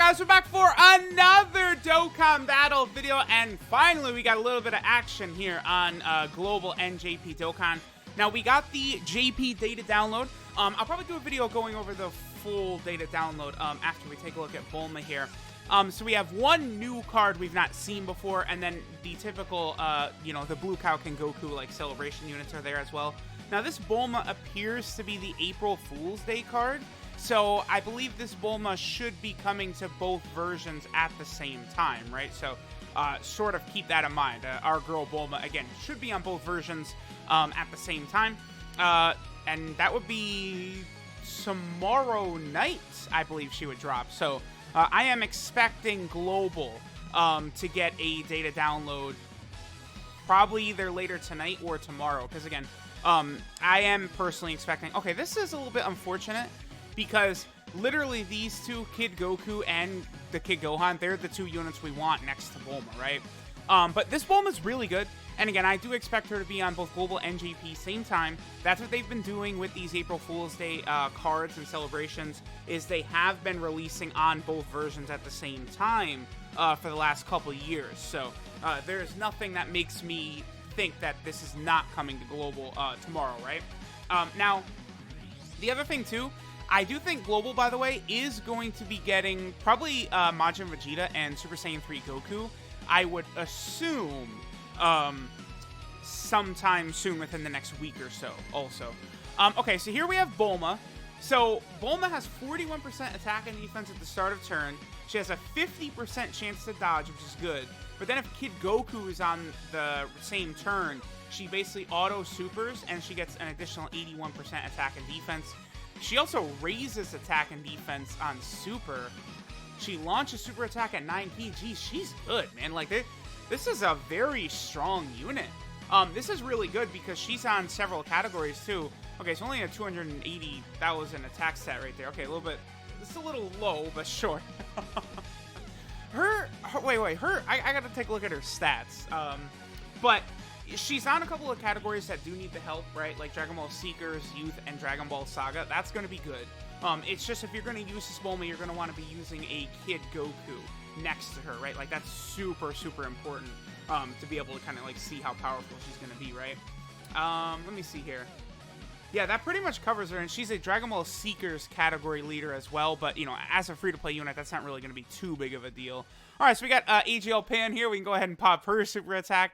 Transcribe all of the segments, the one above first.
guys, we're back for another Dokkan battle video, and finally we got a little bit of action here on Global NJP Dokkan. Now we got the JP data download. I'll probably do a video going over the full data download after we take a look at Bulma here. So we have one new card we've not seen before, and then the typical, you know, the Blue Cow King Goku like celebration units are there as well. Now this Bulma appears to be the April Fool's Day card. So I believe this Bulma should be coming to both versions at the same time, right? So sort of keep that in mind. Our girl Bulma, again, should be on both versions at the same time. And that would be tomorrow night, I believe she would drop. So I am expecting Global to get a data download probably either later tonight or tomorrow. Because again, I am personally expecting... Okay, this is a little bit unfortunate, because literally these two, Kid Goku and the Kid Gohan, they're the two units we want next to Bulma, right? But this Bulma's really good. And again, I do expect her to be on both Global and JP same time. That's what they've been doing with these April Fool's Day cards and celebrations, is they have been releasing on both versions at the same time for the last couple years. So there's nothing that makes me think that this is not coming to Global tomorrow, right? Now, the other thing too, I do think Global, by the way, is going to be getting probably Majin Vegeta and Super Saiyan 3 Goku. I would assume sometime soon within the next week or so also. Okay, so here we have Bulma. So Bulma has 41% attack and defense at the start of turn. She has a 50% chance to dodge, which is good. But then if Kid Goku is on the same turn, she basically auto-supers and she gets an additional 81% attack and defense. She also raises attack and defense on Super. She launches Super attack at 9 key. Geez, she's good, man. Like, this is a very strong unit. This is really good because she's on several categories, too. Okay, it's only a 280,000 attack stat right there. Okay, a little bit... It's a little low, but sure. I gotta take a look at her stats. But... she's on a couple of categories that do need the help, right? Like Dragon Ball Seekers, Youth, and Dragon Ball Saga. That's going to be good. It's just if you're going to use this Bulma, you're going to want to be using a Kid Goku next to her, right? Like that's super, super important to be able to kind of like see how powerful she's going to be, right? Let me see here. Yeah, that pretty much covers her, and she's a Dragon Ball Seekers category leader as well, but, you know, as a free-to-play unit, that's not really going to be too big of a deal. All right, so we got AGL Pan here. We can go ahead and pop her super attack.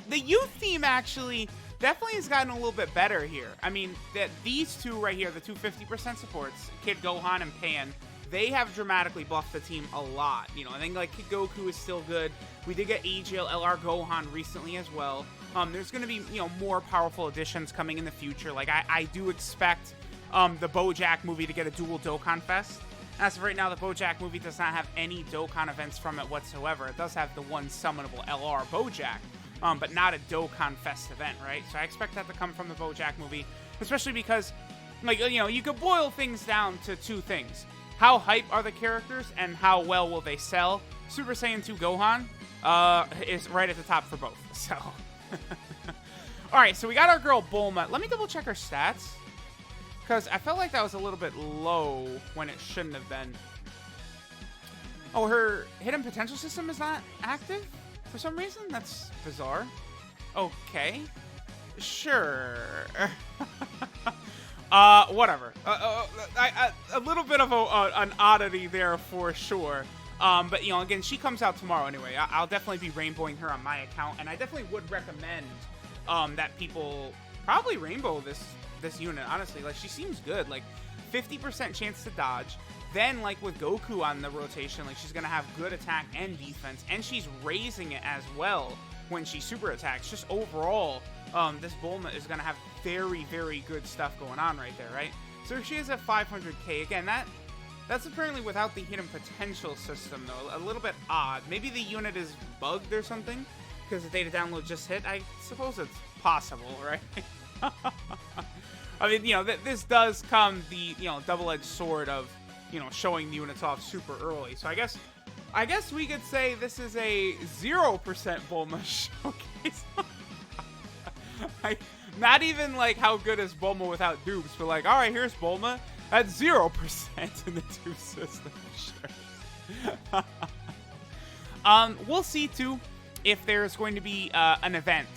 The youth theme actually definitely has gotten a little bit better here. I mean, these two right here, the two 50% supports, Kid Gohan and Pan, they have dramatically buffed the team a lot. You know, I think like Kid Goku is still good. We did get AGL LR Gohan recently as well. There's going to be, you know, more powerful additions coming in the future. Like, I do expect the BoJack movie to get a dual Dokkan Fest. As of right now, the BoJack movie does not have any Dokkan events from it whatsoever. It does have the one summonable LR BoJack, but not a Dokkan Fest event, right? So I expect that to come from the BoJack movie, especially because, like, you know, you could boil things down to two things. How hype are the characters, and how well will they sell? Super Saiyan 2 Gohan is right at the top for both, so... Alright, so we got our girl Bulma. Let me double check her stats, because I felt like that was a little bit low when it shouldn't have been. Oh, her hidden potential system is not active for some reason? That's bizarre. Okay. Sure. Whatever. A little bit of an oddity there for sure. But, you know, again, she comes out tomorrow anyway. I'll definitely be rainbowing her on my account, and I definitely would recommend that people probably rainbow this unit, honestly. Like, she seems good. Like, 50% chance to dodge. Then, like, with Goku on the rotation, like, she's going to have good attack and defense, and she's raising it as well when she super attacks. Just overall, this Bulma is going to have very, very good stuff going on right there, right? So she is at 500k. Again, that's apparently without the hidden potential system, though. A little bit odd. Maybe the unit is bugged or something, because the data download just hit. I suppose it's possible, right? I mean, you know, this does come the, you know, double-edged sword of, you know, showing the units off super early. So I guess we could say this is a 0% Bulma showcase. Not even, like, how good is Bulma without dupes, but, like, all right, here's Bulma. At 0% in the dupe system, sure. We'll see too if there's going to be an event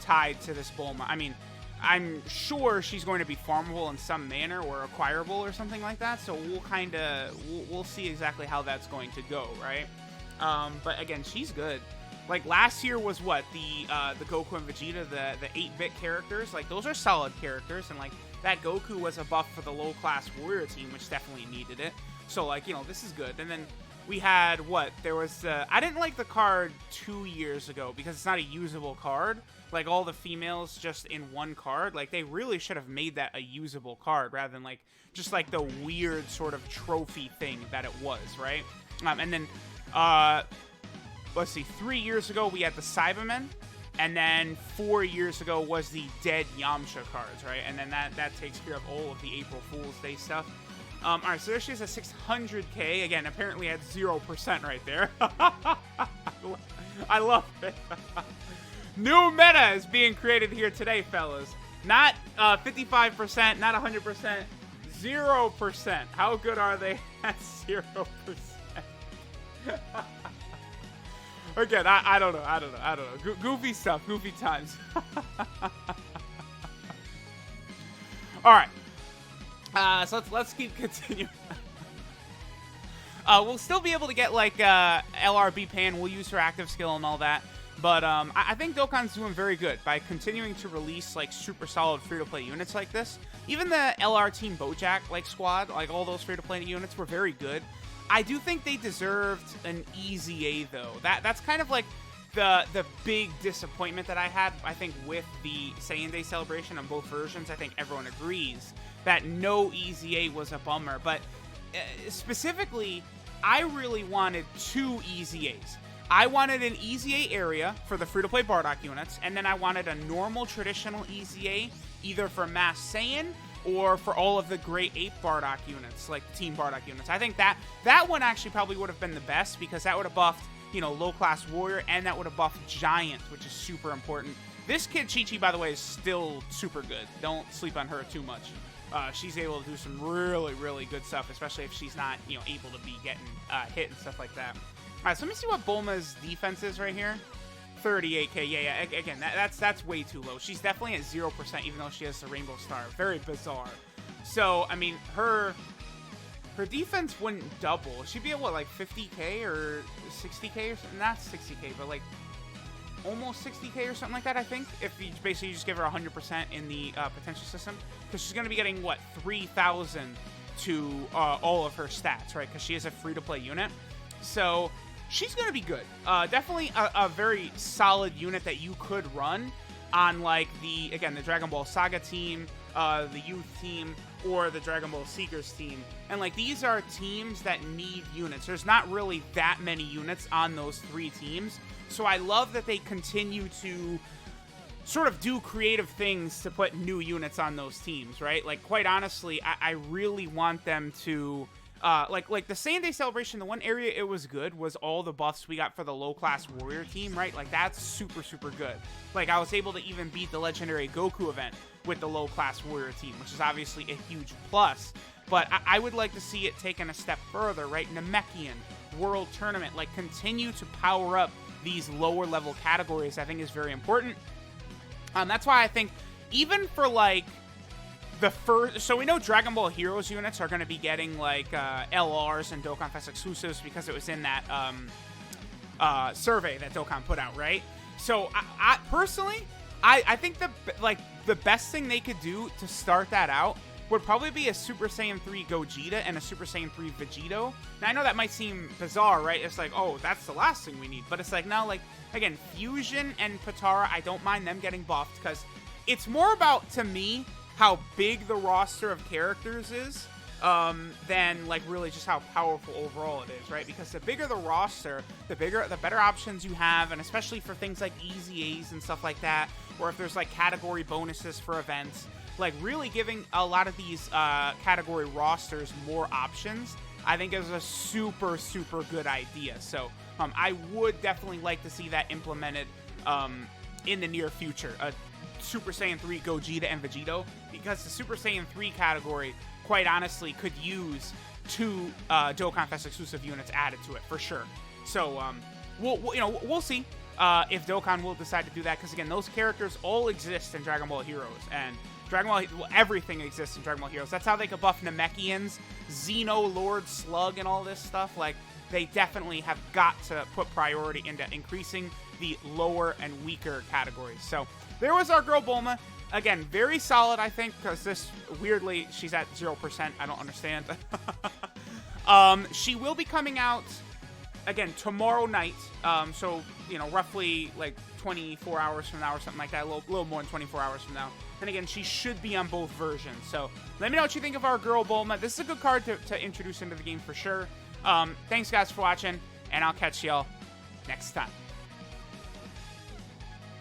tied to this Bulma. I mean, I'm sure she's going to be farmable in some manner or acquirable or something like that. So we'll see exactly how that's going to go, right? But again, she's good. Like last year was what the Goku and Vegeta, the 8-bit characters. Like those are solid characters, and like that Goku was a buff for the low class warrior team, which definitely needed it. So like, you know, this is good. And then we had what there was. I didn't like the card 2 years ago because it's not a usable card. Like all the females just in one card. Like they really should have made that a usable card rather than like just like the weird sort of trophy thing that it was, right? And then let's see, 3 years ago we had the Cybermen, and then 4 years ago was the Dead Yamcha cards, right? And then that takes care of all of the April Fool's Day stuff. All right, so there she is at 600k. Again, apparently at 0% right there. I love it. New meta is being created here today, fellas. Not 55%, not 100%, 0%. How good are they at 0%? Again, I don't know. Goofy stuff, goofy times. All right. So let's keep continuing. We'll still be able to get like LRB Pan. We'll use her active skill and all that. But I think Dokkan's doing very good by continuing to release like super solid free-to-play units like this. Even the LR Team Bojack like squad, like all those free-to-play units were very good. I do think they deserved an easy A though. That's kind of like the big disappointment that I had. I think with the Saiyan Day celebration on both versions, I think everyone agrees that no easy A was a bummer. But specifically, I really wanted 2 easy A's. I wanted an Easy A area for the free-to-play Bardock units, and then I wanted a normal traditional Easy A either for Mass Saiyan or for all of the Great Ape Bardock units, like the Team Bardock units. I think that one actually probably would have been the best because that would have buffed, you know, low-class Warrior, and that would have buffed Giant, which is super important. This kid, Chi-Chi, by the way, is still super good. Don't sleep on her too much. She's able to do some really, really good stuff, especially if she's not, you know, able to be getting hit and stuff like that. All right, so let me see what Bulma's defense is right here. 38k. Yeah. Again, that's way too low. She's definitely at 0%, even though she has the Rainbow Star. Very bizarre. So, I mean, her defense wouldn't double. She'd be at what, like 50k or 60k or something? Not 60k, but like almost 60k or something like that, I think. If you basically just give her 100% in the potential system, because she's going to be getting what, 3,000 to all of her stats, right? Because she is a free-to-play unit. So she's going to be good. Definitely a very solid unit that you could run on, like, the Dragon Ball Saga team, the Youth team, or the Dragon Ball Seekers team. And, like, these are teams that need units. There's not really that many units on those 3 teams. So I love that they continue to sort of do creative things to put new units on those teams, right? Like, quite honestly, I really want them to... like the Saiyan Day celebration, the one area it was good was all the buffs we got for the low-class warrior team, right? Like, that's super, super good. Like, I was able to even beat the legendary Goku event with the low-class warrior team, which is obviously a huge plus. But I would like to see it taken a step further, right? Namekian, World Tournament, like, continue to power up these lower-level categories, I think is very important. That's why I think, even for, like, the first, so we know Dragon Ball Heroes units are going to be getting like LRs and Dokkan Fest exclusives because it was in that survey that Dokkan put out, right? So I personally, I think the best thing they could do to start that out would probably be a Super Saiyan 3 Gogeta and a Super Saiyan 3 Vegito. Now I know that might seem bizarre, right? It's like, oh, that's the last thing we need, but it's like, no, like, again, Fusion and Potara, I don't mind them getting buffed because it's more about, to me, how big the roster of characters is than like really just how powerful overall it is, right? Because the bigger the roster, the better options you have, and especially for things like Easy A's and stuff like that, or if there's like category bonuses for events, like really giving a lot of these category rosters more options, I think is a super, super good idea. So I would definitely like to see that implemented in the near future. Super Saiyan 3 Gogeta and Vegito, because the Super Saiyan 3 category, quite honestly, could use 2 Dokkan Fest exclusive units added to it for sure. So we'll see if Dokkan will decide to do that, because again, those characters all exist in Dragon Ball Heroes, and everything exists in Dragon Ball Heroes. That's how they could buff Namekians, Xeno, Lord, Slug, and all this stuff. Like, they definitely have got to put priority into increasing the lower and weaker categories. So there was our girl Bulma. Again, very solid, I think, because this, weirdly, she's at 0%. I don't understand. She will be coming out, again, tomorrow night. So, roughly like 24 hours from now or something like that. A little more than 24 hours from now. And again, she should be on both versions. So let me know what you think of our girl Bulma. This is a good card to introduce into the game for sure. Thanks, guys, for watching, and I'll catch y'all next time.